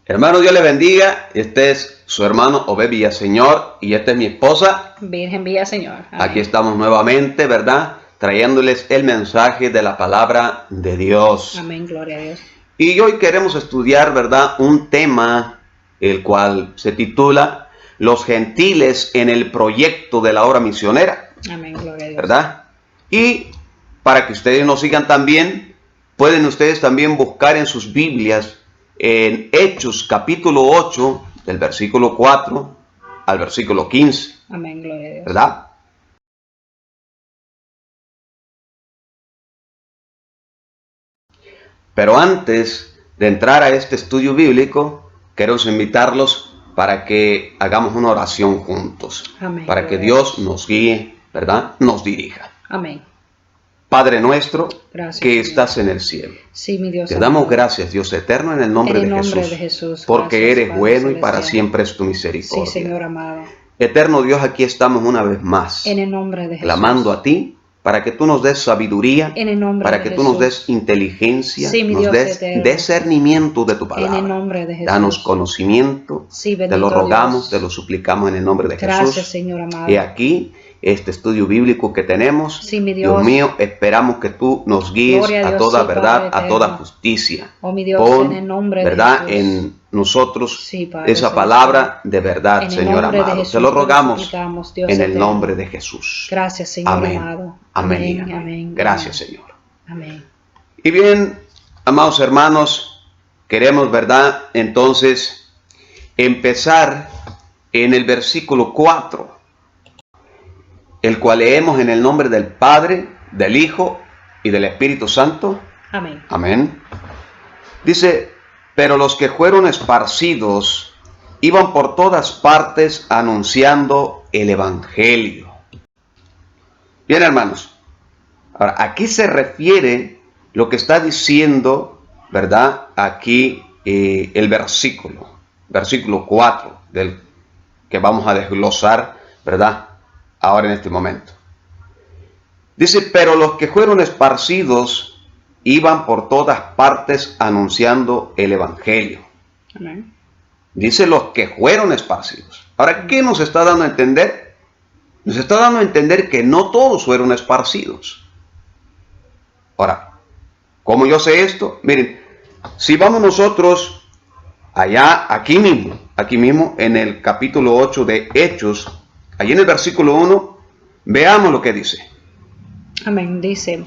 Hermano, Dios le bendiga. Este es su hermano Obed Villaseñor y esta es mi esposa, Virgen Villaseñor. Amén. Aquí estamos nuevamente, ¿verdad? Trayéndoles el mensaje de la palabra de Dios. Amén, gloria a Dios. Y hoy queremos estudiar, ¿verdad? Un tema el cual se titula Los gentiles en el proyecto de la obra misionera. Amén, gloria a Dios. ¿Verdad? Y para que ustedes nos sigan también, pueden ustedes también buscar en sus Biblias en Hechos capítulo 8, del versículo 4 al versículo 15. Amén, gloria a Dios. ¿Verdad? Pero antes de entrar a este estudio bíblico, queremos invitarlos para que hagamos una oración juntos. Amén, Para que gloria a Dios nos guíe, ¿verdad? Nos dirija. Amén. Padre nuestro, Gracias, que Señor. estás en el cielo. Sí, mi Dios. Te amado. damos gracias, Dios eterno, en el nombre, En el nombre de de Jesús. Porque Gracias, eres Padre bueno y para celestial. siempre es tu Sí, misericordia. Señor amado. Eterno Dios, aquí estamos una vez más, En el nombre de Jesús. clamando a ti para que tú nos des sabiduría, En el nombre para de que Jesús. tú nos des inteligencia, Sí, mi nos Dios des eterno. discernimiento de tu En palabra. el nombre de Jesús. Danos conocimiento, Sí, te bendito lo rogamos, Dios. te lo suplicamos en el nombre de Gracias, Jesús. Señor amado. Y aquí, este estudio bíblico que tenemos, Sí, mi Dios Dios. mío, esperamos que tú nos guíes Gloria a a Dios, toda sí, verdad, Padre a toda eterno. justicia. Oh, mi Dios, Pon, en el nombre de verdad, Jesús. en nosotros Sí, Padre esa celestial. palabra de verdad, En el Señor nombre de amado. Jesús Te lo te lo rogamos suplicamos, Dios en el eterno. nombre de Jesús. Gracias, Señor Amén. amado. Amén y Amén, amén. amén, Gracias, amén. Señor. Amén. Y bien, amados hermanos, queremos, ¿verdad? Entonces, empezar en el versículo 4, el cual leemos en el nombre del Padre, del Hijo y del Espíritu Santo. Amén. Amén. Dice, pero los que fueron esparcidos iban por todas partes anunciando el Evangelio. Bien, hermanos. Ahora, aquí se refiere lo que está diciendo, ¿verdad? Aquí el versículo 4, del que vamos a desglosar, ¿verdad? Ahora en este momento. Dice, pero los que fueron esparcidos iban por todas partes anunciando el Evangelio. Amén. Dice los que fueron esparcidos. Ahora, ¿qué nos está dando a entender? Nos está dando a entender que no todos fueron esparcidos. Ahora, ¿cómo yo sé esto? Miren, si vamos nosotros allá, aquí mismo, en el capítulo 8 de Hechos, allí en el versículo 1, veamos lo que dice. Amén. Dice,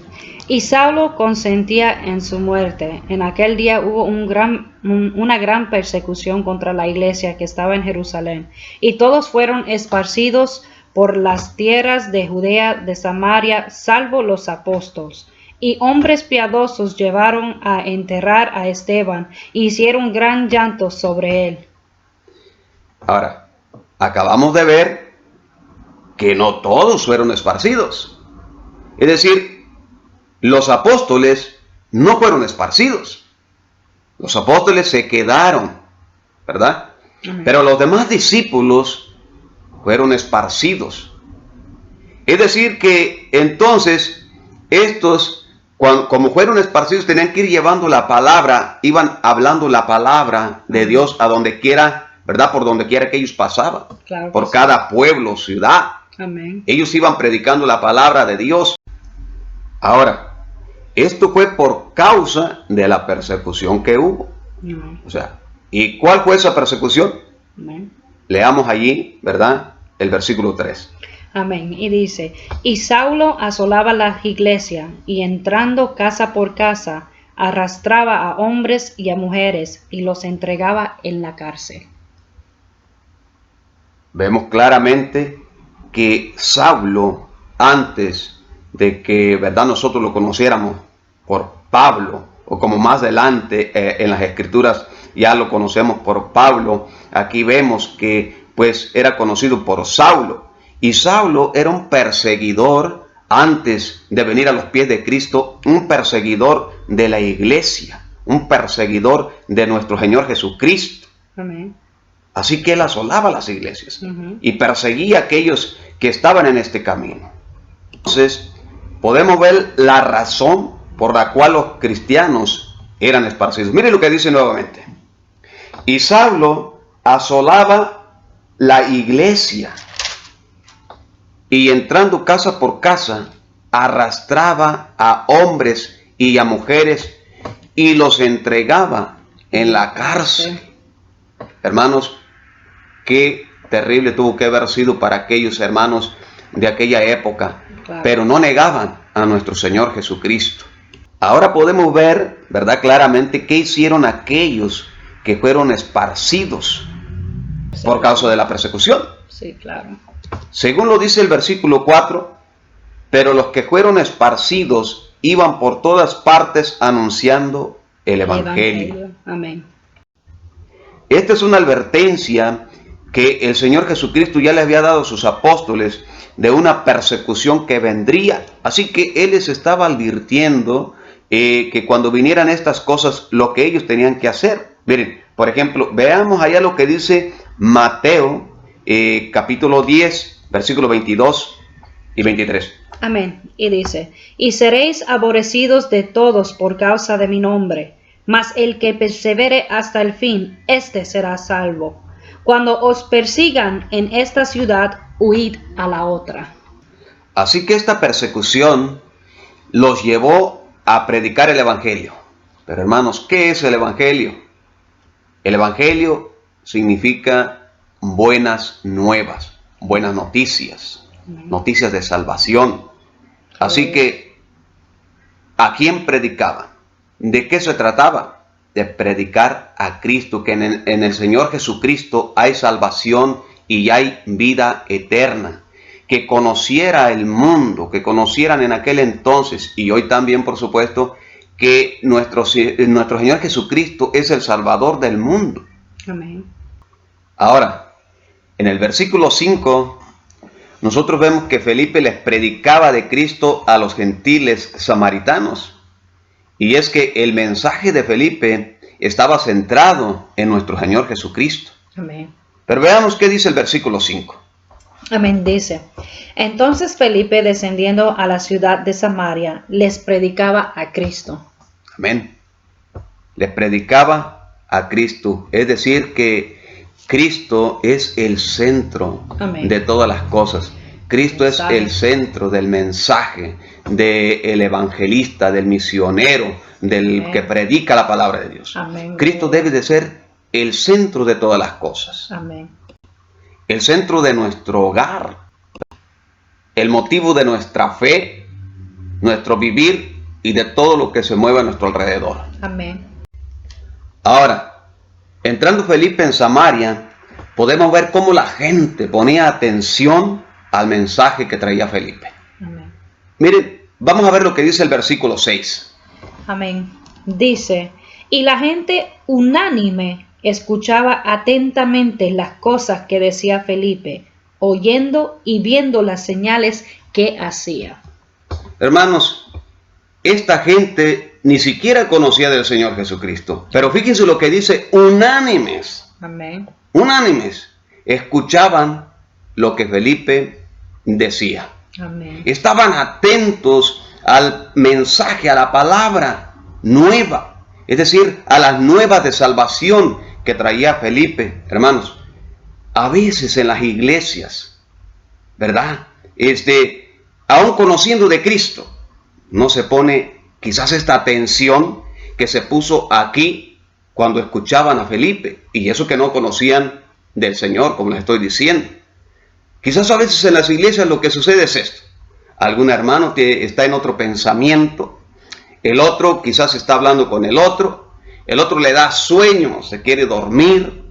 y Saulo consentía en su muerte. En aquel día hubo una gran persecución contra la iglesia que estaba en Jerusalén, y todos fueron esparcidos por las tierras de Judea, de Samaria, salvo los apóstoles. Y hombres piadosos llevaron a enterrar a Esteban, e hicieron gran llanto sobre él. Ahora, acabamos de ver que no todos fueron esparcidos. Es decir, los apóstoles no fueron esparcidos. Los apóstoles se quedaron, ¿verdad? Amén. Pero los demás discípulos fueron esparcidos. Es decir, que entonces estos, como fueron esparcidos, tenían que ir llevando la palabra, iban hablando la palabra de Dios a donde quiera, ¿verdad? Por donde quiera que ellos pasaban. Claro que Por sí. cada pueblo, ciudad. Amén. Ellos iban predicando la palabra de Dios. Ahora, esto fue por causa de la persecución que hubo. Amén. O sea, ¿y cuál fue esa persecución? Amén. Leamos allí, ¿verdad? El versículo 3. Amén. Y dice, y Saulo asolaba la iglesia, y entrando casa por casa, arrastraba a hombres y a mujeres, y los entregaba en la cárcel. Vemos claramente que Saulo, antes de que, ¿verdad?, nosotros lo conociéramos por Pablo, o como más adelante en las escrituras ya lo conocemos por Pablo, aquí vemos que pues era conocido por Saulo. Y Saulo era un perseguidor antes de venir a los pies de Cristo, un perseguidor de la iglesia, un perseguidor de nuestro Señor Jesucristo. Amén. Así que él asolaba las iglesias Ujú. y perseguía a aquellos que estaban en este camino. Entonces, podemos ver la razón por la cual los cristianos eran esparcidos. Mire lo que dice nuevamente. Y Saulo asolaba la iglesia y entrando casa por casa, arrastraba a hombres y a mujeres y los entregaba en la cárcel. Hermanos, qué terrible tuvo que haber sido para aquellos hermanos de aquella época, pero no negaban a nuestro Señor Jesucristo. Ahora podemos ver, ¿verdad?, claramente qué hicieron aquellos que fueron esparcidos por causa de la persecución. Sí, claro. Según lo dice el versículo 4, pero los que fueron esparcidos iban por todas partes anunciando el Evangelio. Amén. Esta es una advertencia que el Señor Jesucristo ya le había dado a sus apóstoles de una persecución que vendría. Así que Él les estaba advirtiendo que cuando vinieran estas cosas, lo que ellos tenían que hacer. Miren, por ejemplo, veamos allá lo que dice Mateo, capítulo 10, versículos 22 y 23. Amén. Y dice, y seréis aborrecidos de todos por causa de mi nombre, mas el que persevere hasta el fin, éste será salvo. Cuando os persigan en esta ciudad, huid a la otra. Así que esta persecución los llevó a predicar el Evangelio. Pero hermanos, ¿qué es el Evangelio? El Evangelio significa buenas nuevas, buenas noticias, noticias de salvación. Así que, ¿a quién predicaban? ¿De qué se trataba? De predicar a Cristo, que en el Señor Jesucristo hay salvación y hay vida eterna. Que conociera el mundo, que conocieran en aquel entonces y hoy también, por supuesto, que nuestro Señor Jesucristo es el Salvador del mundo. Amén. Ahora, en el versículo 5, nosotros vemos que Felipe les predicaba de Cristo a los gentiles samaritanos. Y es que el mensaje de Felipe estaba centrado en nuestro Señor Jesucristo. Amén. Pero veamos qué dice el versículo 5. Amén, dice. Entonces Felipe, descendiendo a la ciudad de Samaria, les predicaba a Cristo. Amén. Les predicaba a Cristo. Es decir, que Cristo es el centro Amén. de todas las cosas. Cristo es el centro del mensaje, del evangelista, del misionero, del Amén. que predica la palabra de Dios. Amén. Cristo debe de ser el centro de todas las cosas. Amén. El centro de nuestro hogar, el motivo de nuestra fe, nuestro vivir y de todo lo que se mueve a nuestro alrededor. Amén. Ahora, entrando Felipe en Samaria, podemos ver cómo la gente ponía atención al mensaje que traía Felipe. Amén. Miren, vamos a ver lo que dice el versículo 6. Amén. Dice, y la gente unánime escuchaba atentamente las cosas que decía Felipe, oyendo y viendo las señales que hacía. Hermanos, esta gente ni siquiera conocía del Señor Jesucristo. Pero fíjense lo que dice, unánimes. Amén. Unánimes. Escuchaban lo que Felipe decía. Amén. Estaban atentos al mensaje, a la palabra nueva. Es decir, a las nuevas de salvación que traía Felipe. Hermanos, a veces en las iglesias, ¿verdad? Aún conociendo de Cristo, no se pone quizás esta atención que se puso aquí cuando escuchaban a Felipe. Y eso que no conocían del Señor, como les estoy diciendo. Quizás a veces en las iglesias lo que sucede es esto. Algún hermano que está en otro pensamiento, el otro quizás está hablando con el otro le da sueño, se quiere dormir.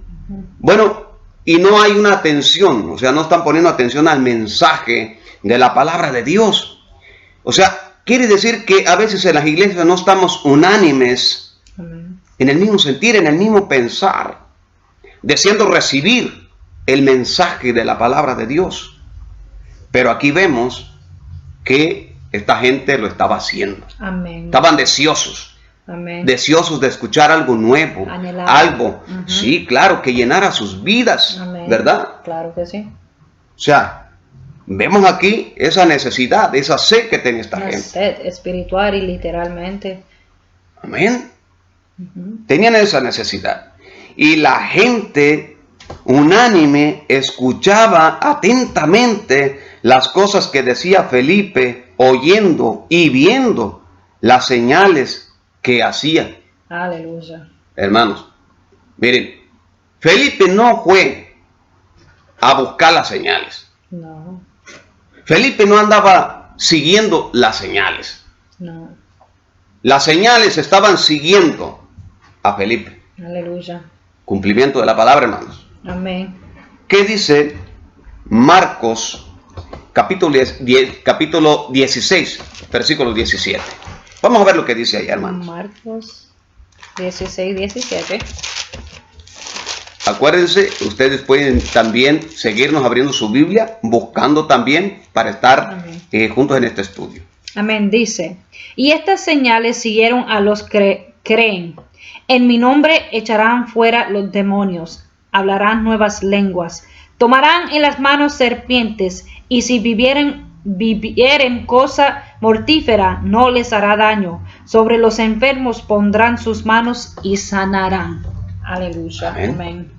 Bueno, y no hay una atención, o sea, no están poniendo atención al mensaje de la palabra de Dios. O sea, quiere decir que a veces en las iglesias no estamos unánimes. Amén. En el mismo sentir, en el mismo pensar, deseando recibir el mensaje de la palabra de Dios. Pero aquí vemos que esta gente lo estaba haciendo. Amén. Estaban deseosos. Amén. Deseosos de escuchar algo nuevo, Anhelado. algo, sí, claro, que llenara sus vidas, Amén. ¿verdad? Claro que sí. O sea, vemos aquí esa necesidad, esa sed que tiene esta Una gente. sed espiritual y literalmente. Amén. Tenían esa necesidad. y la gente unánime escuchaba atentamente las cosas que decía Felipe, oyendo y viendo las señales que hacía. Aleluya. Hermanos, miren, Felipe no fue a buscar las señales. No, Felipe no andaba siguiendo las señales. no. Las señales estaban siguiendo a Felipe. Aleluya. Cumplimiento de la palabra, hermanos. Amén. ¿Qué dice Marcos capítulo 16, versículo 17? Vamos a ver lo que dice ahí, hermanos. Marcos 16, 17. Acuérdense, ustedes pueden también seguirnos abriendo su Biblia, buscando también para estar juntos en este estudio. Amén. Dice, y estas señales siguieron a los que creen. En mi nombre echarán fuera los demonios, hablarán nuevas lenguas, tomarán en las manos serpientes, y si vivieren cosa mortífera, no les hará daño. Sobre los enfermos pondrán sus manos y sanarán. Aleluya. Amén. Amén.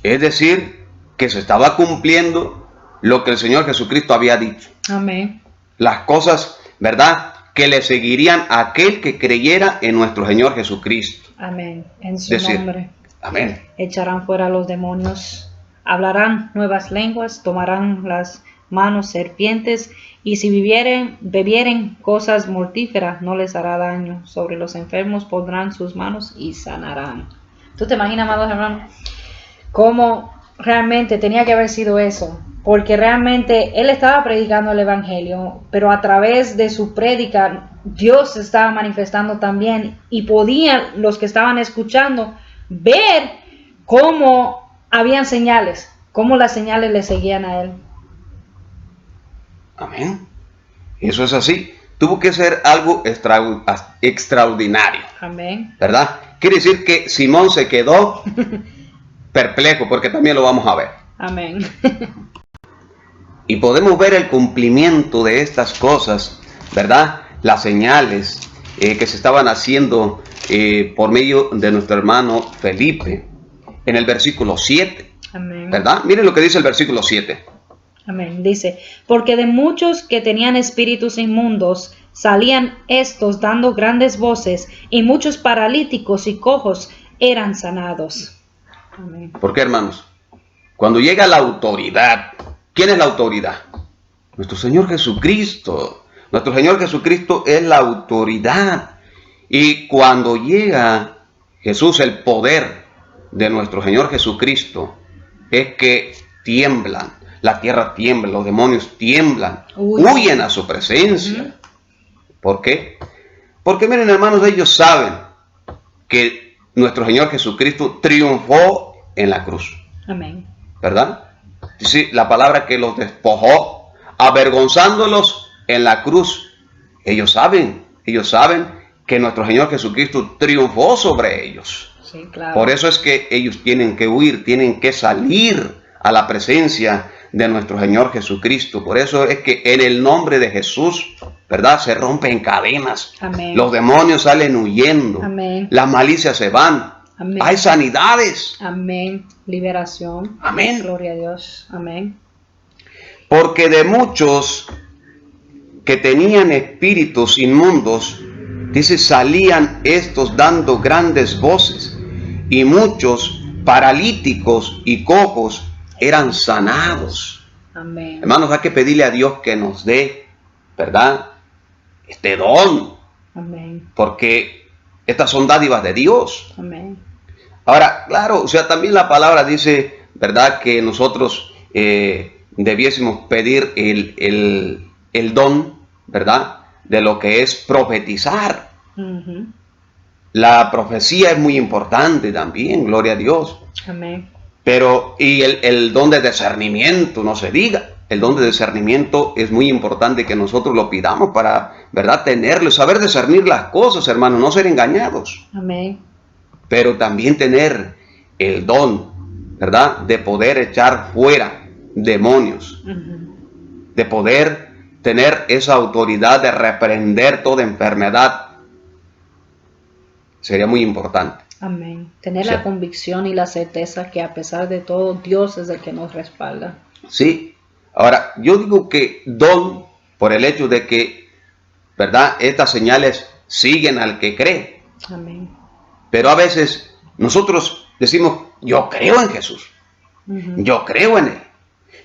Es decir, que se estaba cumpliendo lo que el Señor Jesucristo había dicho. Amén. Las cosas, ¿verdad?, que le seguirían a aquel que creyera en nuestro Señor Jesucristo. Amén. En su nombre. Amén. Echarán fuera los demonios, hablarán nuevas lenguas, tomarán las manos serpientes, y si bebieren cosas mortíferas, no les hará daño. Sobre los enfermos pondrán sus manos y sanarán. ¿Tú te imaginas, amados hermanos, cómo realmente tenía que haber sido eso? Porque realmente él estaba predicando el evangelio, pero a través de su prédica Dios se estaba manifestando también, y podían los que estaban escuchando ver cómo habían señales, cómo las señales le seguían a él. Amén. Eso es así. Tuvo que ser algo extraordinario. Amén. ¿Verdad? Quiere decir que Simón se quedó perplejo, porque también lo vamos a ver. Amén. Y podemos ver el cumplimiento de estas cosas, ¿verdad? Las señales que se estaban haciendo por medio de nuestro hermano Felipe en el versículo 7. Amén. ¿Verdad? Miren lo que dice el versículo 7. Amén. Dice, porque de muchos que tenían espíritus inmundos salían estos dando grandes voces, y muchos paralíticos y cojos eran sanados. Amén. ¿Por qué, hermanos? Cuando llega la autoridad, ¿quién es la autoridad? Nuestro Señor Jesucristo. Nuestro Señor Jesucristo es la autoridad. Y cuando llega Jesús, el poder de nuestro Señor Jesucristo, es que tiemblan. La tierra tiembla, los demonios tiemblan, huyen a su presencia. ¿Por qué? Porque miren, hermanos, ellos saben que nuestro Señor Jesucristo triunfó en la cruz. Amén. ¿Verdad? Dice la palabra que los despojó, avergonzándolos en la cruz. Ellos saben que nuestro Señor Jesucristo triunfó sobre ellos. Sí, claro. Por eso es que ellos tienen que huir, tienen que salir a la presencia de nuestro Señor Jesucristo. Por eso es que en el nombre de Jesús, ¿verdad?, se rompen cadenas. Amén. Los demonios salen huyendo. Amén. Las malicias se van. Amén. Hay sanidades. Amén. Liberación. Amén. Gloria a Dios. Amén. Porque de muchos que tenían espíritus inmundos, dice, salían estos dando grandes voces, y muchos paralíticos y cojos eran sanados. Amén. Hermanos, hay que pedirle a Dios que nos dé, ¿verdad?, este don. Amén. Porque estas son dádivas de Dios. Amén. Ahora, claro, o sea, también la palabra dice, ¿verdad?, que nosotros debiésemos pedir el don, ¿verdad?, de lo que es profetizar. La profecía es muy importante también, gloria a Dios. Amén. Pero, y el don de discernimiento, no se diga. El don de discernimiento es muy importante que nosotros lo pidamos para, ¿verdad?, tenerlo, saber discernir las cosas, hermanos, no ser engañados. Amén. Pero también tener el don, ¿verdad?, de poder echar fuera demonios, de poder tener esa autoridad de reprender toda enfermedad. Sería muy importante. Amén. Tener Sí. la convicción y la certeza que a pesar de todo, Dios es el que nos respalda. Sí. Ahora, yo digo que don por el hecho de que, ¿verdad? Estas señales siguen al que cree. Amén. Pero a veces nosotros decimos, yo creo en Jesús. Ujú. Yo creo en Él.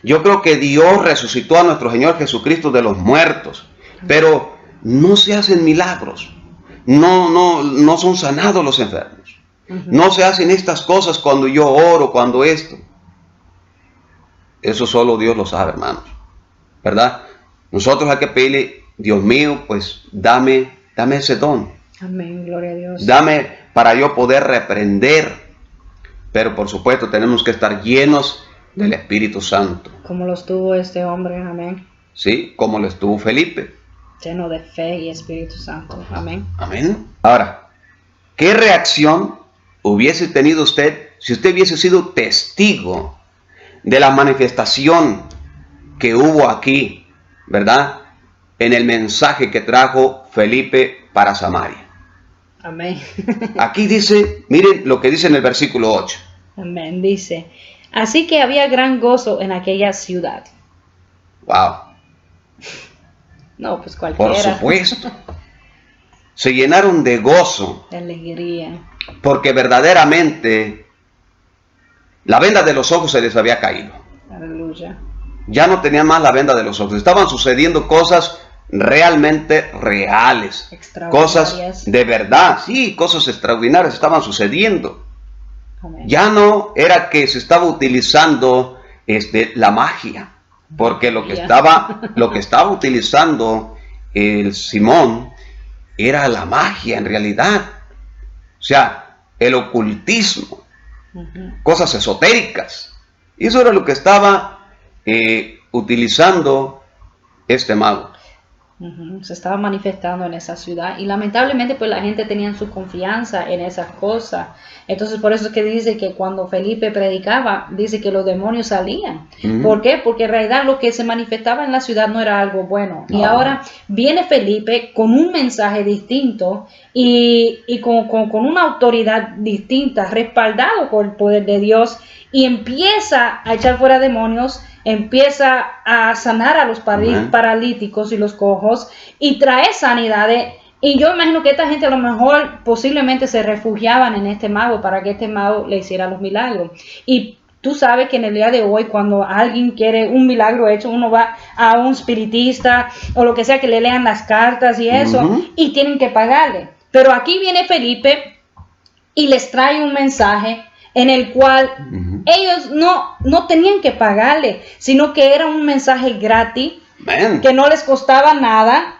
Yo creo que Dios resucitó a nuestro Señor Jesucristo de los muertos. Pero no se hacen milagros. No son sanados los enfermos. Ujú. No se hacen estas cosas cuando yo oro, cuando esto. Eso solo Dios lo sabe, hermanos. ¿Verdad? Nosotros hay que pedirle, Dios mío, pues dame ese don. Amén. Gloria a Dios. Dame para yo poder reprender. Pero por supuesto tenemos que estar llenos del Espíritu Santo. Como lo estuvo este hombre. Amén. ¿Sí? Como lo estuvo Felipe. Lleno de fe y Espíritu Santo. Amén. Amén. Ahora, ¿qué reacción hubiese tenido usted si usted hubiese sido testigo de la manifestación que hubo aquí, ¿verdad? En el mensaje que trajo Felipe para Samaria. Amén. Aquí dice, miren lo que dice en el versículo 8. Amén. Dice, así que había gran gozo en aquella ciudad. Wow, No, pues cualquiera. por supuesto. Se llenaron de gozo De alegría. porque verdaderamente la venda de los ojos se les había caído. Aleluya. Ya no tenían más la venda de los ojos. Estaban sucediendo cosas realmente reales. Cosas Extraordinarias. de verdad. Sí, cosas extraordinarias estaban sucediendo. Amén. Ya no era que se estaba utilizando la magia. Porque lo que estaba utilizando el Simón era la magia en realidad. O sea, el ocultismo. Ujú. Cosas esotéricas. Y eso era lo que estaba utilizando este mago. Ujú. Se estaba manifestando en esa ciudad y lamentablemente pues la gente tenía su confianza en esas cosas. Entonces por eso es que dice que cuando Felipe predicaba, dice que los demonios salían. Ujú. ¿Por qué? Porque en realidad lo que se manifestaba en la ciudad no era algo bueno. Y No. ahora viene Felipe con un mensaje distinto y con una autoridad distinta, respaldado por el poder de Dios, y empieza a echar fuera demonios, empieza a sanar a los Amén. paralíticos y los cojos y trae sanidades. Y yo imagino que esta gente a lo mejor posiblemente se refugiaban en este mago para que este mago le hiciera los milagros. Y tú sabes que en el día de hoy cuando alguien quiere un milagro hecho, uno va a un espiritista o lo que sea que le lean las cartas y eso, Ujú. y tienen que pagarle. Pero aquí viene Felipe y les trae un mensaje en el cual Ujú. ellos no tenían que pagarle, sino que era un mensaje gratis, Amén. que no les costaba nada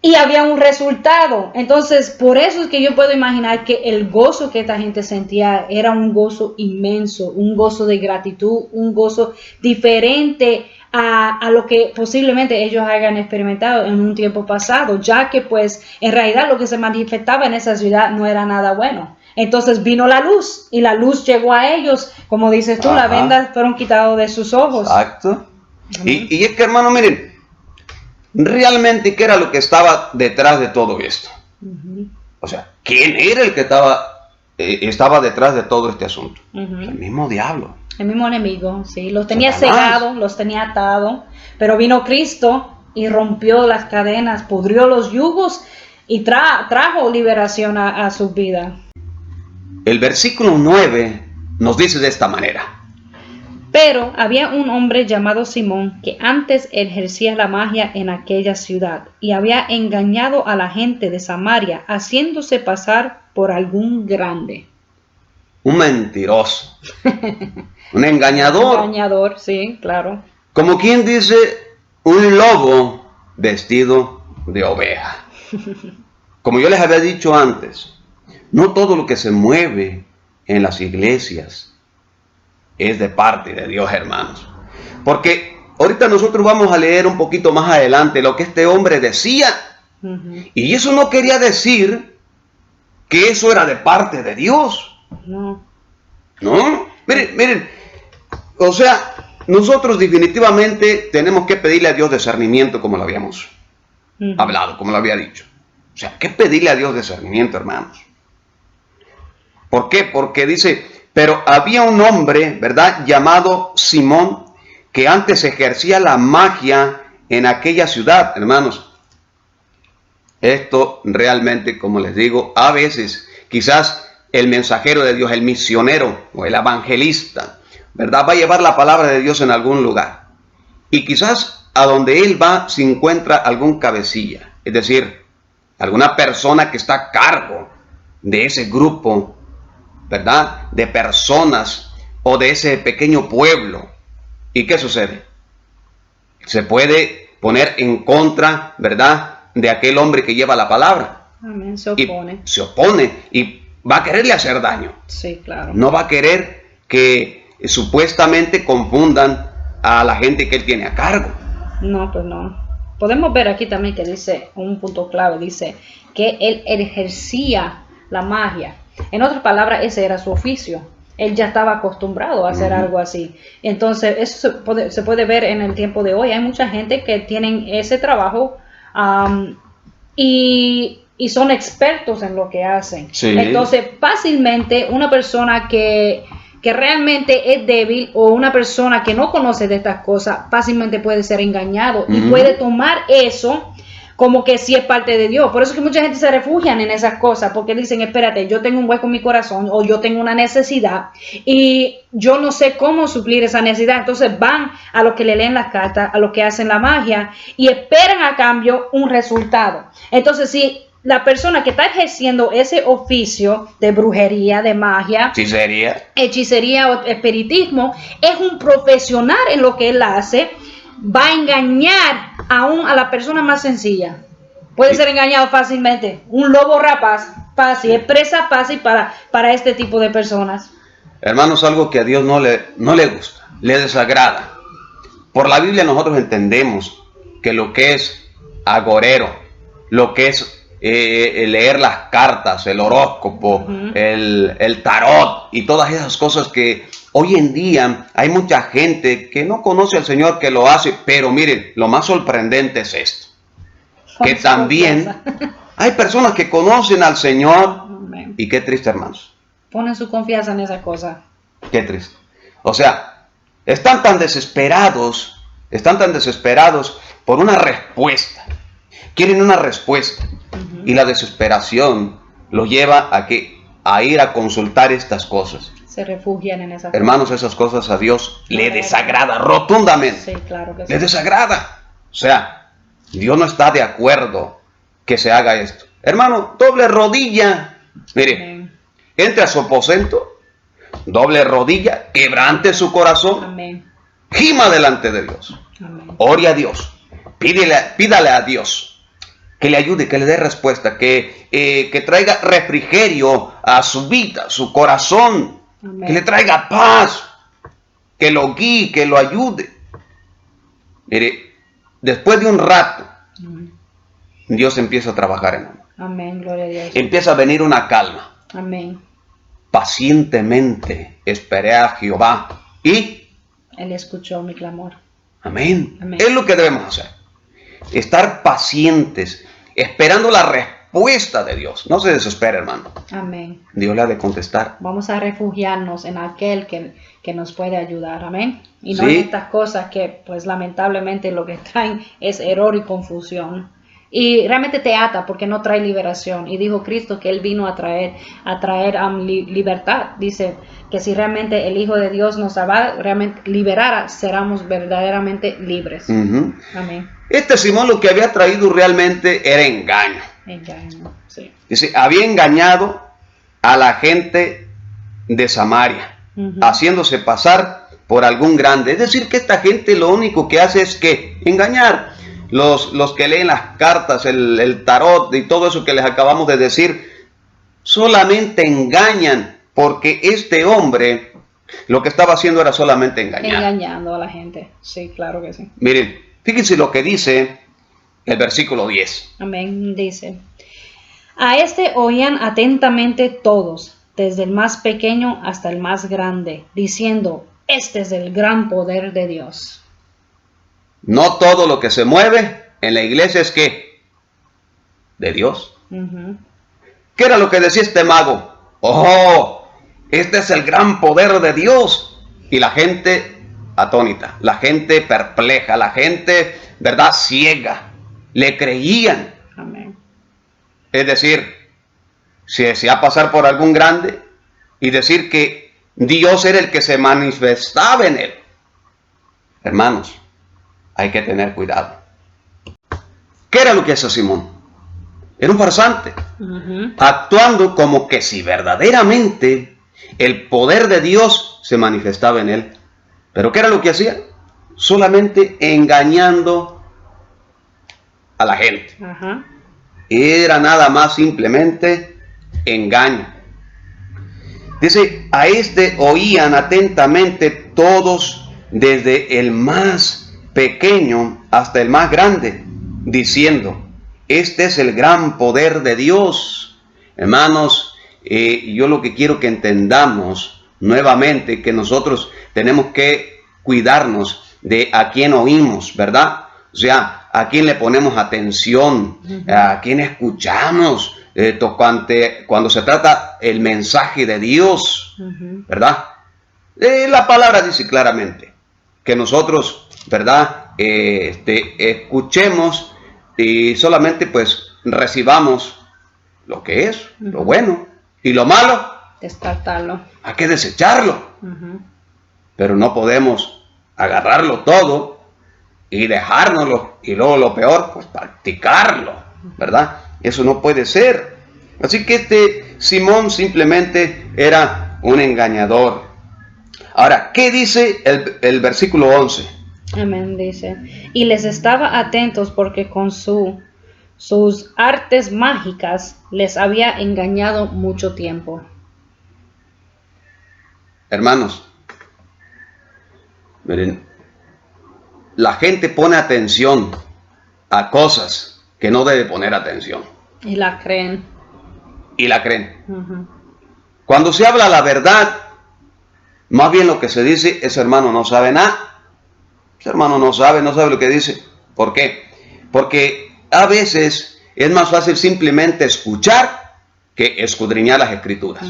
y había un resultado. Entonces, por eso es que yo puedo imaginar que el gozo que esta gente sentía era un gozo inmenso, un gozo de gratitud, un gozo diferente a lo que posiblemente ellos hayan experimentado en un tiempo pasado, ya que pues en realidad lo que se manifestaba en esa ciudad no era nada bueno. Entonces vino la luz y la luz llegó a ellos, como dices tú, Ajá. las vendas fueron quitadas de sus ojos. Exacto. Amén. Y es que, hermano, miren, realmente, ¿qué era lo que estaba detrás de todo esto? Ujú, O sea, ¿quién era el que estaba detrás de todo este asunto? ujú. El mismo diablo. El mismo enemigo, sí, los tenía Satanás. cegados, los tenía atados, pero vino Cristo y rompió las cadenas, pudrió los yugos y trajo liberación a su vida. El versículo 9 nos dice de esta manera. Pero había un hombre llamado Simón que antes ejercía la magia en aquella ciudad y había engañado a la gente de Samaria, haciéndose pasar por algún grande. Un mentiroso. Un engañador. Engañador, sí, claro. Como quien dice, un lobo vestido de oveja. Como yo les había dicho antes, no todo lo que se mueve en las iglesias es de parte de Dios, hermanos. Porque ahorita nosotros vamos a leer un poquito más adelante lo que este hombre decía. Ujú. Y eso no quería decir que eso era de parte de Dios. No. ¿No? Miren, o sea, nosotros definitivamente tenemos que pedirle a Dios discernimiento como lo habíamos Ujú. hablado, como lo había dicho. O sea, ¿qué pedirle a Dios discernimiento, hermanos? ¿Por qué? Porque dice, pero había un hombre, ¿verdad?, llamado Simón, que antes ejercía la magia en aquella ciudad, hermanos. Esto realmente, como les digo, a veces quizás el mensajero de Dios, el misionero o el evangelista, ¿verdad?, va a llevar la palabra de Dios en algún lugar. Y quizás a donde él va se encuentra algún cabecilla, es decir, alguna persona que está a cargo de ese grupo, ¿verdad?, de personas o de ese pequeño pueblo. ¿Y qué sucede? Se puede poner en contra, ¿verdad?, de aquel hombre que lleva la palabra. Amén. Se opone. Y se opone y va a quererle hacer daño. Sí, claro. No va a querer que supuestamente confundan a la gente que él tiene a cargo. No, pues no. Podemos ver aquí también que dice, un punto clave, dice que él ejercía la magia. En otras palabras, ese era su oficio. Él ya estaba acostumbrado a hacer algo así. Entonces, eso se puede ver en el tiempo de hoy. Hay mucha gente que tienen ese trabajo y son expertos en lo que hacen. Sí. Entonces, fácilmente una persona que realmente es débil o una persona que no conoce de estas cosas, fácilmente puede ser engañado y puede tomar eso como que sí es parte de Dios. Por eso es que mucha gente se refugian en esas cosas, porque dicen, espérate, yo tengo un hueco en mi corazón o yo tengo una necesidad y yo no sé cómo suplir esa necesidad. Entonces van a los que le leen las cartas, a los que hacen la magia y esperan a cambio un resultado. Entonces, si la persona que está ejerciendo ese oficio de brujería, de magia, hechicería o espiritismo, es un profesional en lo que él hace, va a engañar aún a la persona más sencilla. Puede ser engañado fácilmente. Un lobo rapaz fácil, es presa fácil para este tipo de personas. Hermanos, algo que a Dios no le gusta, le desagrada. Por la Biblia nosotros entendemos que lo que es agorero, lo que es leer las cartas, el horóscopo, el tarot y todas esas cosas que hoy en día hay mucha gente que no conoce al Señor que lo hace, pero miren, lo más sorprendente es esto, que también hay personas que conocen al Señor. Amén. Y qué triste, hermanos. Ponen su confianza en esa cosa. Qué triste. O sea, están tan desesperados por una respuesta. Quieren una respuesta. Y la desesperación los lleva a ir a consultar estas cosas. Se refugian en esas Hermanos, esas cosas a Dios le desagrada rotundamente. Sí, claro que sí. Le desagrada. O sea, Dios no está de acuerdo que se haga esto. Hermano, doble rodilla. Mire, Amén. entre a su aposento, doble rodilla, quebrante su corazón, Amén. gima delante de Dios. Amén. Ore a Dios. Pídale a Dios que le ayude, que le dé respuesta, que traiga refrigerio a su vida, su corazón. Amén. Que le traiga paz, que lo guíe, que lo ayude. Mire, después de un rato, Amén. Dios empieza a trabajar en uno. Amén, gloria a Dios. Empieza a venir una calma. Amén. Pacientemente esperé a Jehová y Él escuchó mi clamor. amén. Amén. Es lo que debemos hacer. Estar pacientes, esperando la respuesta de Dios. No se desespere, hermano. Amén. Dios le ha de contestar. Vamos a refugiarnos en aquel que nos puede ayudar. Amén. Y no Sí. en estas cosas que, pues, lamentablemente lo que traen es error y confusión. Y realmente te ata porque no trae liberación. Y dijo Cristo que Él vino a traer libertad. Dice que si realmente el Hijo de Dios nos realmente liberara, seremos verdaderamente libres. Amén. Este Simón lo que había traído realmente era engaño. Engaño, sí. Dice, había engañado a la gente de Samaria, haciéndose pasar por algún grande. Es decir, que esta gente lo único que hace es que engañar. Los que leen las cartas, el tarot y todo eso que les acabamos de decir, solamente engañan, porque este hombre lo que estaba haciendo era solamente engañar. Engañando a la gente, sí, claro que sí. Miren, fíjense lo que dice el versículo 10. Amén, dice. A este oían atentamente todos, desde el más pequeño hasta el más grande, diciendo, este es el gran poder de Dios. No todo lo que se mueve en la iglesia es que de Dios. ¿Qué era lo que decía este mago? Oh, Este es el gran poder de Dios. Y la gente atónita, la gente perpleja, la gente, ¿verdad?, ciega, le creían. Amén. Es decir, se decía pasar por algún grande y decir que Dios era el que se manifestaba en él. Hermanos, hay que tener cuidado. ¿Qué era lo que hacía Simón? Era un farsante, actuando como que si verdaderamente el poder de Dios se manifestaba en él. ¿Pero qué era lo que hacía? Solamente engañando a la gente. Ajá. Era nada más simplemente engaño. Dice, a este oían atentamente todos, desde el más pequeño hasta el más grande, diciendo, este es el gran poder de Dios. Hermanos, yo lo que quiero que entendamos nuevamente, que nosotros tenemos que cuidarnos de a quién oímos, ¿verdad? O sea, a quién le ponemos atención, a quién escuchamos, cuando se trata el mensaje de Dios, ¿verdad? La palabra dice claramente que nosotros, ¿verdad?, escuchemos y solamente pues recibamos lo que es, lo bueno, y lo malo, Descartarlo. hay que desecharlo. Pero no podemos agarrarlo todo y dejárnoslo, y luego lo peor, pues practicarlo, ¿verdad? Eso no puede ser. Así que este Simón simplemente era un engañador. Ahora, ¿qué dice el versículo 11? Amén, dice. Y les estaba atentos porque con sus artes mágicas les había engañado mucho tiempo. Hermanos, miren, la gente pone atención a cosas que no debe poner atención. Y la creen. Y la creen. Cuando se habla la verdad, más bien lo que se dice, ese hermano no sabe nada. Ese hermano no sabe lo que dice. ¿Por qué? Porque a veces es más fácil simplemente escuchar que escudriñar las escrituras.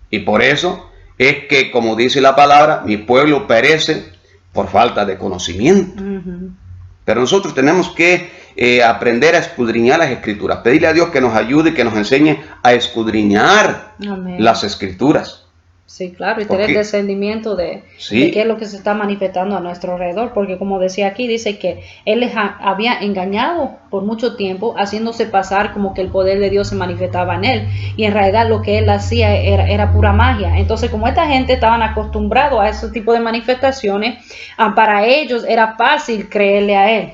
Y por eso es que, como dice la palabra, mi pueblo perece por falta de conocimiento. Pero nosotros tenemos que aprender a escudriñar las escrituras, pedirle a Dios que nos ayude, que nos enseñe a escudriñar las escrituras. Sí, claro, y tener discernimiento de qué es lo que se está manifestando a nuestro alrededor, porque como decía aquí, dice que él les había engañado por mucho tiempo, haciéndose pasar como que el poder de Dios se manifestaba en él, y en realidad lo que él hacía era pura magia. Entonces, como esta gente estaban acostumbrados a ese tipo de manifestaciones, para ellos era fácil creerle a él,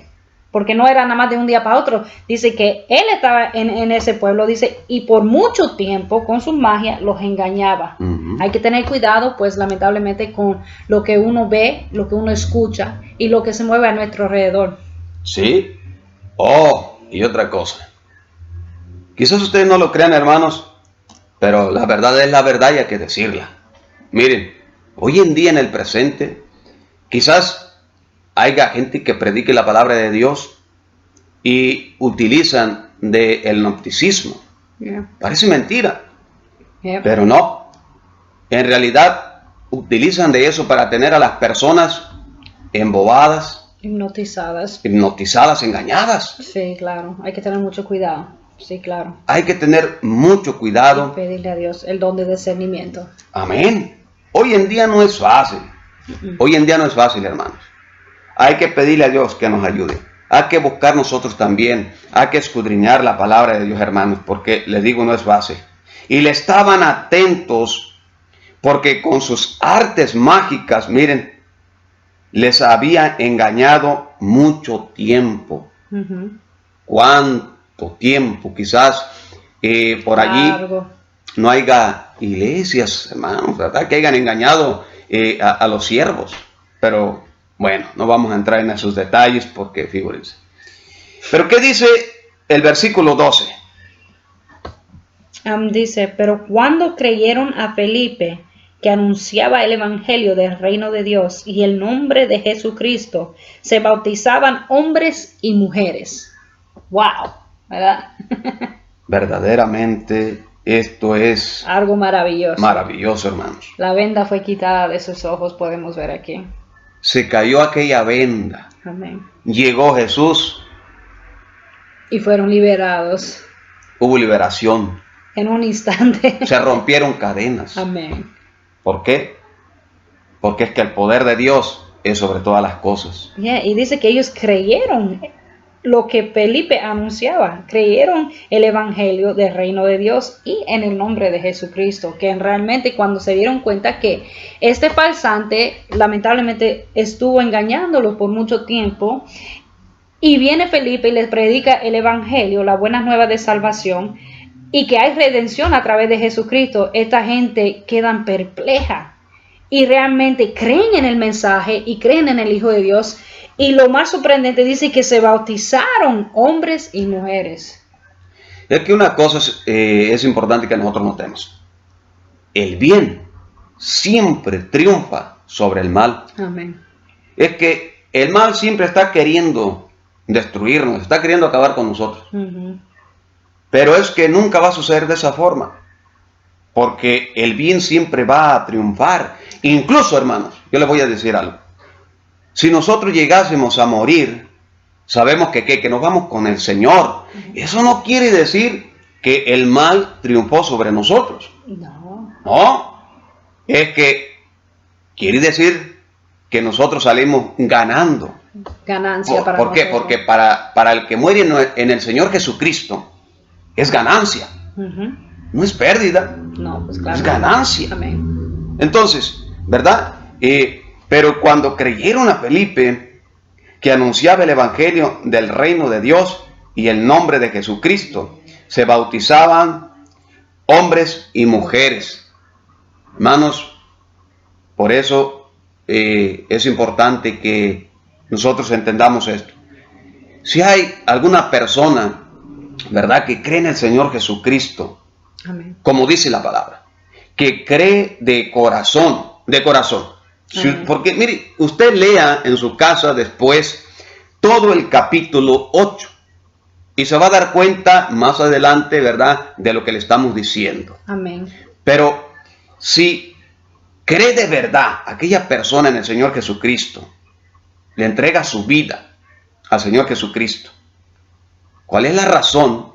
porque no era nada más de un día para otro. Dice que él estaba en ese pueblo, dice, y por mucho tiempo con su magia los engañaba. Hay que tener cuidado, pues lamentablemente, con lo que uno ve, lo que uno escucha y lo que se mueve a nuestro alrededor. Sí. Y otra cosa. Quizás ustedes no lo crean, hermanos, pero la verdad es la verdad y hay que decirla. Miren, hoy en día en el presente, quizás haya gente que predique la palabra de Dios y utilizan del gnosticismo. Parece mentira, pero no. En realidad utilizan de eso para tener a las personas embobadas, hipnotizadas, engañadas. Sí, claro, hay que tener mucho cuidado. Sí, claro. Hay que tener mucho cuidado. Y pedirle a Dios el don de discernimiento. Amén. Hoy en día no es fácil. Hoy en día no es fácil, hermanos. Hay que pedirle a Dios que nos ayude. Hay que buscar nosotros también. Hay que escudriñar la palabra de Dios, hermanos, porque les digo, no es fácil. Y le estaban atentos porque con sus artes mágicas, miren, les había engañado mucho tiempo. ¿Cuánto tiempo? Quizás por allí no haya iglesias, hermanos, ¿verdad?, que hayan engañado a los siervos. Pero bueno, no vamos a entrar en esos detalles porque figúrense. Pero ¿qué dice el versículo 12? Dice, pero cuando creyeron a Felipe, que anunciaba el evangelio del reino de Dios y el nombre de Jesucristo, se bautizaban hombres y mujeres. ¡Wow! ¿Verdad? Verdaderamente Esto es Algo maravilloso. maravilloso, hermanos. La venda fue quitada de sus ojos, podemos ver aquí. Se cayó aquella venda. Amén. Llegó Jesús. Y fueron liberados Hubo liberación. en un instante. Se rompieron cadenas. Amén. ¿Por qué? Porque es que el poder de Dios es sobre todas las cosas. Y dice que ellos creyeron lo que Felipe anunciaba, creyeron el evangelio del reino de Dios y en el nombre de Jesucristo, que realmente cuando se dieron cuenta que este falsante lamentablemente estuvo engañándolos por mucho tiempo, y viene Felipe y les predica el evangelio, la buena nueva de salvación, y que hay redención a través de Jesucristo, esta gente quedan perpleja y realmente creen en el mensaje y creen en el Hijo de Dios. Y lo más sorprendente dice que se bautizaron hombres y mujeres. Es que una cosa es importante que nosotros notemos. El bien siempre triunfa sobre el mal. Amén. Es que el mal siempre está queriendo destruirnos, está queriendo acabar con nosotros. Pero es que nunca va a suceder de esa forma. Porque el bien siempre va a triunfar. Incluso, hermanos, yo les voy a decir algo. Si nosotros llegásemos a morir, sabemos que nos vamos con el Señor. Eso no quiere decir que el mal triunfó sobre nosotros. No. Es que quiere decir que nosotros salimos ganando. Ganancia para ¿Por qué? nosotros. Porque para el que muere en el Señor Jesucristo es ganancia. No es pérdida. No, pues claro. Es ganancia. Amén. Entonces, ¿verdad? Pero cuando creyeron a Felipe, que anunciaba el evangelio del reino de Dios y el nombre de Jesucristo, se bautizaban hombres y mujeres. Hermanos, por eso es importante que nosotros entendamos esto. Si hay alguna persona, ¿verdad?, que cree en el Señor Jesucristo, Amén. como dice la palabra, que cree de corazón. Porque, mire, usted lea en su casa después todo el capítulo 8 y se va a dar cuenta más adelante, ¿verdad?, de lo que le estamos diciendo. Amén. Pero si cree de verdad aquella persona en el Señor Jesucristo, le entrega su vida al Señor Jesucristo, ¿cuál es la razón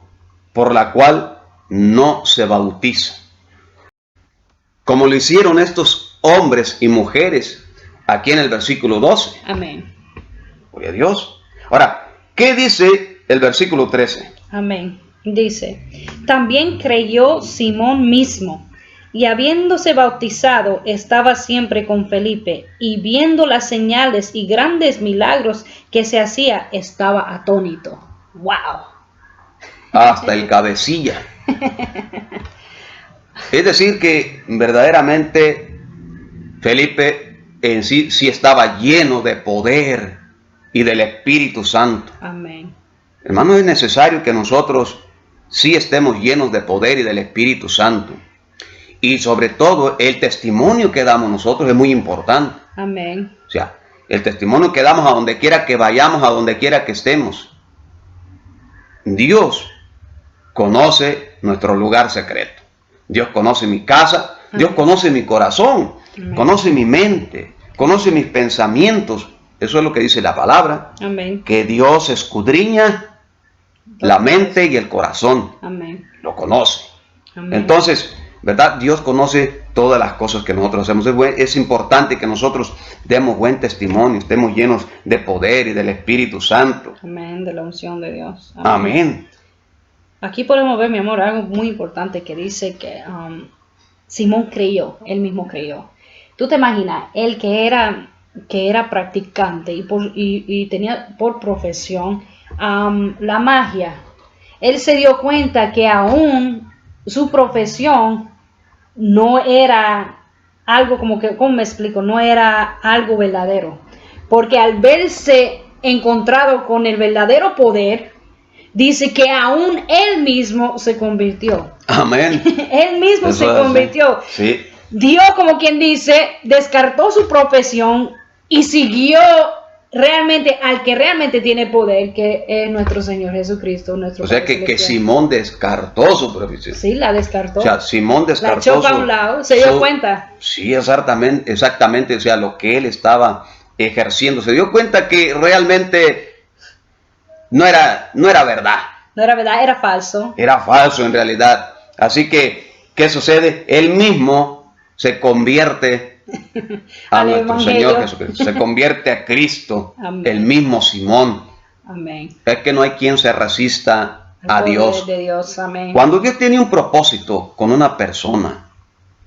por la cual no se bautiza? Como lo hicieron estos hombres y mujeres aquí en el versículo 12. Amén. Gloria a Dios. Ahora, ¿qué dice el versículo 13? Amén. Dice, también creyó Simón mismo, y habiéndose bautizado estaba siempre con Felipe, y viendo las señales y grandes milagros que se hacía, estaba atónito. ¡Wow! Hasta el cabecilla. Es decir que verdaderamente Felipe en sí estaba lleno de poder y del Espíritu Santo. Amén. Hermano, es necesario que nosotros sí estemos llenos de poder y del Espíritu Santo. Y sobre todo el testimonio que damos nosotros es muy importante. Amén. O sea, el testimonio que damos a donde quiera que vayamos, a donde quiera que estemos. Dios conoce nuestro lugar secreto. Dios conoce mi casa, Dios conoce mi corazón, conoce mi mente, conoce mis pensamientos. Eso es lo que dice la palabra. Amén. Que Dios escudriña la mente y el corazón. Amén. Lo conoce. Amén. Entonces, ¿verdad? Dios conoce todas las cosas que nosotros hacemos. Es importante que nosotros demos buen testimonio, estemos llenos de poder y del Espíritu Santo. Amén, de la unción de Dios. Amén. Aquí podemos ver, mi amor, algo muy importante que dice que Simón creyó, él mismo creyó. Tú te imaginas, él que era practicante y tenía por profesión la magia, él se dio cuenta que aún su profesión no era algo como que, ¿cómo me explico? No era algo verdadero. Porque al verse encontrado con el verdadero poder, dice que aún él mismo se convirtió. Amén. Él mismo Eso se es, convirtió. Sí. Dios, como quien dice, descartó su profesión y siguió realmente al que realmente tiene poder, que es nuestro Señor Jesucristo, nuestro O sea Padre que celestial. Simón descartó su profesión. Sí, la descartó. O sea, Simón La descartó echó para un lado, se dio cuenta. Sí, exactamente, o sea, lo que él estaba ejerciendo. Se dio cuenta que realmente no era verdad. No era verdad, era falso. Era falso en realidad. Así que, ¿qué sucede? Él mismo se convierte a Al nuestro Evangelio. Señor Jesucristo. Se convierte a Cristo, Amén. el mismo Simón. Amén. Es que no hay quien se resista El a poder Dios. de Dios. Amén. Cuando Dios tiene un propósito con una persona,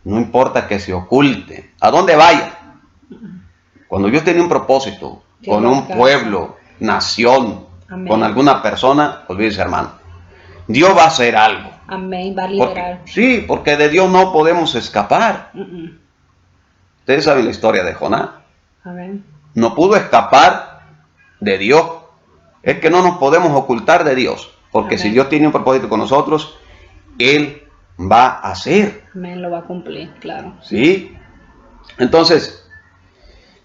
no importa que se oculte, a dónde vaya. Cuando Dios tiene un propósito Dios con lo un alcanza. pueblo, nación, Amén. con alguna persona, olvídese, hermano. Dios va a hacer algo. Amén. Va a liberar. Porque de Dios no podemos escapar. Ustedes saben la historia de Jonás. Amén. No pudo escapar de Dios. Es que no nos podemos ocultar de Dios. Porque Amén. si Dios tiene un propósito con nosotros, Él va a hacer. Amén. Lo va a cumplir, claro. ¿Sí? Entonces,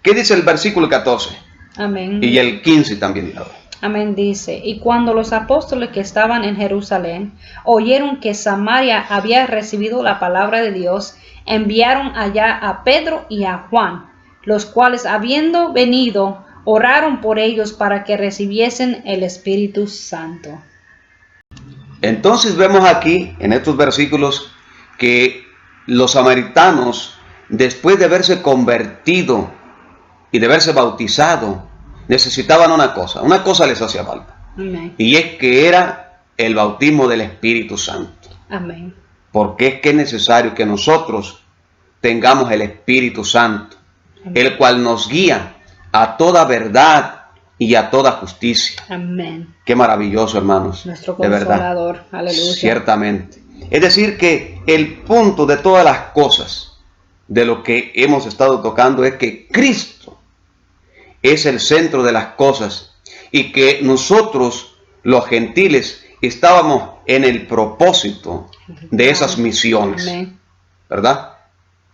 ¿qué dice el versículo 14? Amén. Y el 15 también. Amén, dice, y cuando los apóstoles que estaban en Jerusalén oyeron que Samaria había recibido la palabra de Dios, enviaron allá a Pedro y a Juan, los cuales habiendo venido, oraron por ellos para que recibiesen el Espíritu Santo. Entonces vemos aquí, en estos versículos, que los samaritanos, después de haberse convertido y de haberse bautizado, necesitaban una cosa les hacía falta. Amén. Y es que era el bautismo del Espíritu Santo. Amén. Porque es que es necesario que nosotros tengamos el Espíritu Santo, Amén. el cual nos guía a toda verdad y a toda justicia. Amén. Qué maravilloso, hermanos. Nuestro de verdad. Consolador. Aleluya. Ciertamente. Es decir, que el punto de todas las cosas de lo que hemos estado tocando es que Cristo es el centro de las cosas y que nosotros, los gentiles, estábamos en el propósito de esas misiones. Amén. ¿Verdad?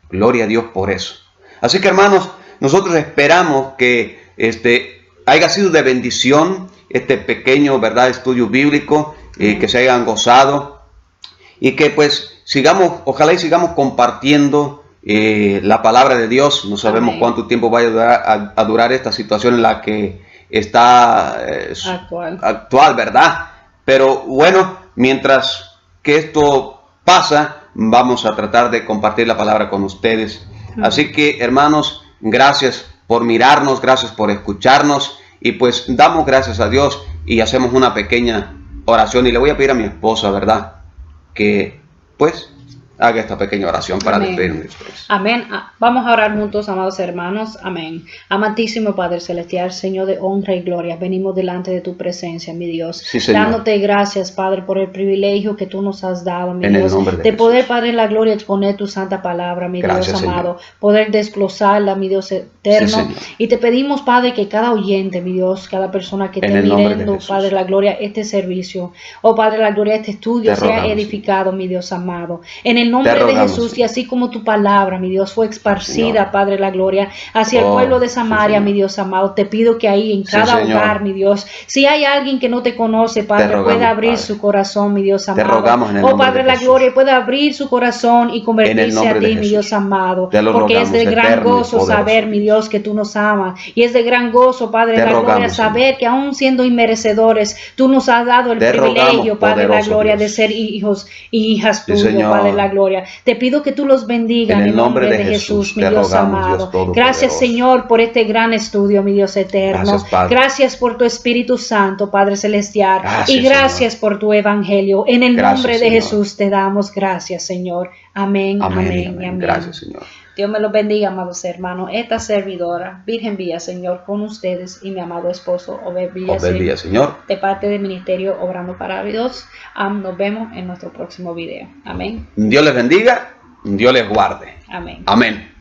Gloria a Dios por eso. Así que, hermanos, nosotros esperamos que haya sido de bendición este pequeño, ¿verdad?, estudio bíblico, que se hayan gozado y que pues sigamos, ojalá y sigamos compartiendo la palabra de Dios. No sabemos Amén. cuánto tiempo vaya a durar esta situación en la que está actual, ¿verdad? Pero bueno, mientras que esto pasa, vamos a tratar de compartir la palabra con ustedes. Así que, hermanos, gracias por mirarnos, gracias por escucharnos y pues damos gracias a Dios y hacemos una pequeña oración y le voy a pedir a mi esposa, ¿verdad?, que pues haga esta pequeña oración para Amén. despedirme de ustedes. Amén. Vamos a orar juntos, amados hermanos. Amén. Amantísimo Padre Celestial, Señor de honra y gloria, venimos delante de tu presencia, mi Dios. Sí, Señor. Dándote gracias, Padre, por el privilegio que tú nos has dado, mi En el Dios, nombre de de Jesús. poder, Padre, en la gloria exponer tu santa palabra, mi Gracias, Dios amado, Señor. poder desglosarla, mi Dios eterno. Sí, Señor. Y te pedimos, Padre, que cada oyente, mi Dios, cada persona que En esté el nombre de mirando, Jesús. Padre, la gloria, este servicio, oh Padre, la gloria, este estudio Te sea rogamos, edificado, mi Dios amado. En el nombre Te de rogamos, Jesús, y Señor. así como tu palabra, mi Dios, fue esparcida, Señor. Padre, la gloria, hacia el pueblo de Sí, Samaria, Señor. mi Dios amado, te pido que ahí en Sí, cada Señor. hogar, mi Dios, si hay alguien que no te conoce, Padre, rogamos, pueda abrir Padre. su corazón, mi Dios amado. rogamos en el Oh nombre Padre, de la Jesús. gloria, pueda abrir su corazón y convertirse nombre a de ti, mi Jesús. Dios amado, Te lo porque rogamos, es de gran eterno y gozo poderoso saber, mi Dios, que tú nos amas, y es de gran gozo, Padre, Te la gloria, rogamos, saber que aún siendo inmerecedores, tú nos has dado el Te privilegio, rogamos, Padre, la poderoso gloria, Dios. de ser hijos y hijas Sí, tuyos, Señor. Padre, la gloria. Te pido que tú los bendigas en el nombre de Jesús, mi te Dios rogamos, amado. Dios todopoderoso. Gracias, Señor, por este gran estudio, mi Dios eterno. Gracias, Padre. Gracias por tu Espíritu Santo, Padre celestial. Gracias, y gracias por tu evangelio. En el Gracias, nombre de Señor. Jesús te damos gracias, Señor. Amén, Amén, amén, y y amén. amén. Gracias, Señor. Dios me los bendiga, amados hermanos. Esta servidora, Virgen Villa, Señor, con ustedes y mi amado esposo, Obed Villa, Obed Villa, Señor. de parte del Ministerio Obrando para Dios. Nos vemos en nuestro próximo video. Amén. Dios les bendiga, Dios les guarde. Amén. Amén.